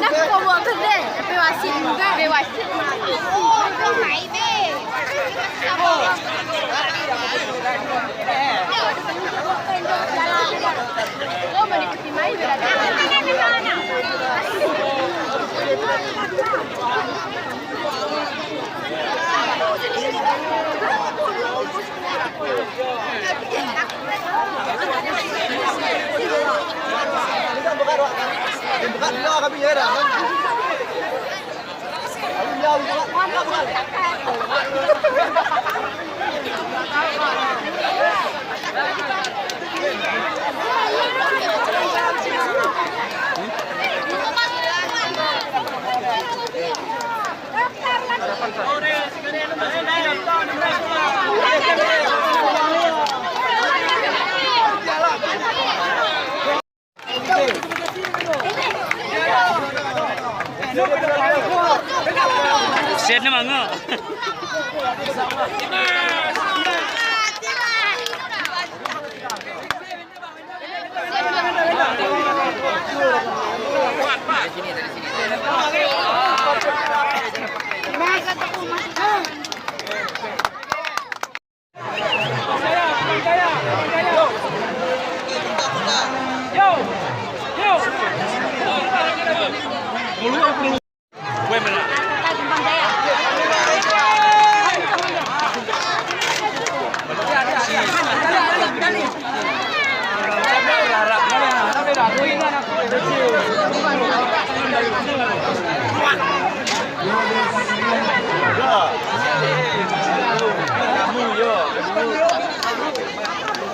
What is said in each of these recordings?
Nak bawa tu deh. Tapi wasit juga. Tapi wasit. Oh, kau main deh. Oh, mana kita main berada? Bukan dia kami ya dah. Set na mga.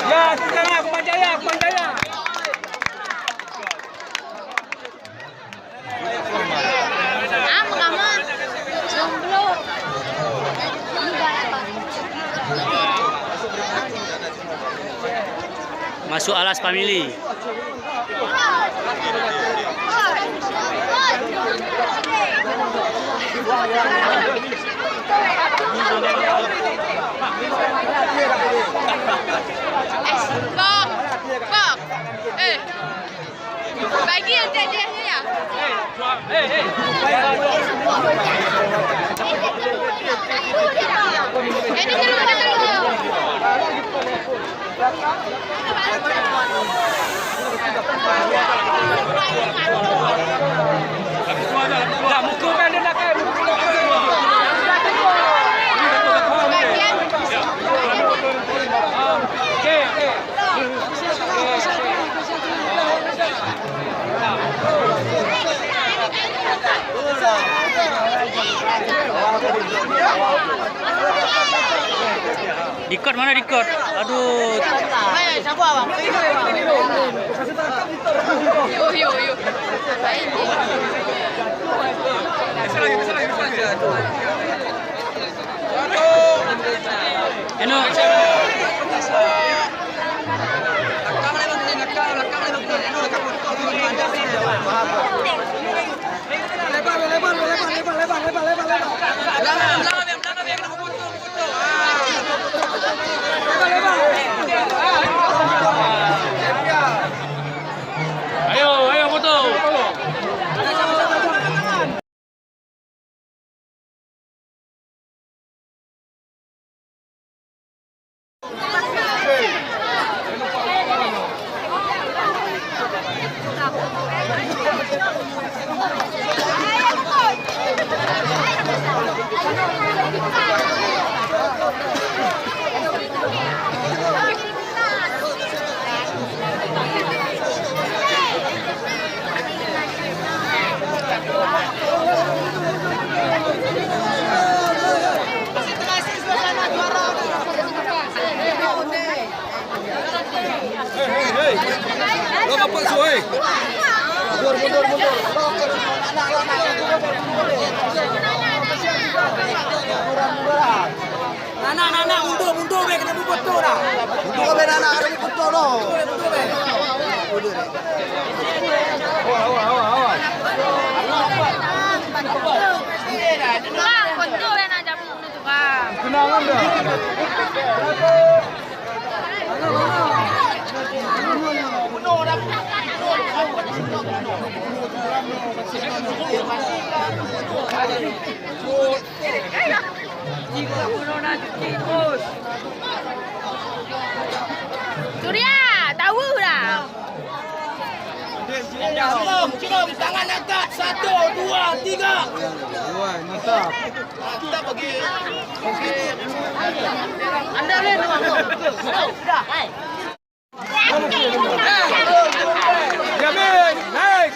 Ya, sekarang Kumanjaya, Kumanjaya. Pengamat. Jomblo. Masuk alas family. Bang. Bagi yang tadi ya. Ini dulu. Dah muka kan dia nak kan. Okey, okey. Dikot mana dikot? Aduh. Hai, siapa bang? Yo. Eno. Ayo foto. Lo apa suai? Mundur. Nana, mundur be kena bubut tu dah. Mundur be nana ada di foto lo. Awas. Bang, kontu yang nak jamu tu bang. Kenangan dah. Mundur dah. Surya, tahu dah. Cium, tangan angkat. 1, 2, 3. Mantap. Kita bagi. Anda boleh nama. Sudah. Yamin, naik.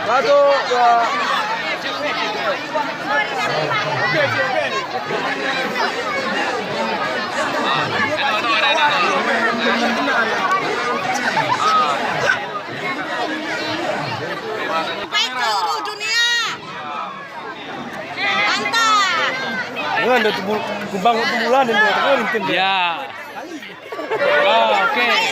Satu, dua. Ya. Oh, oke.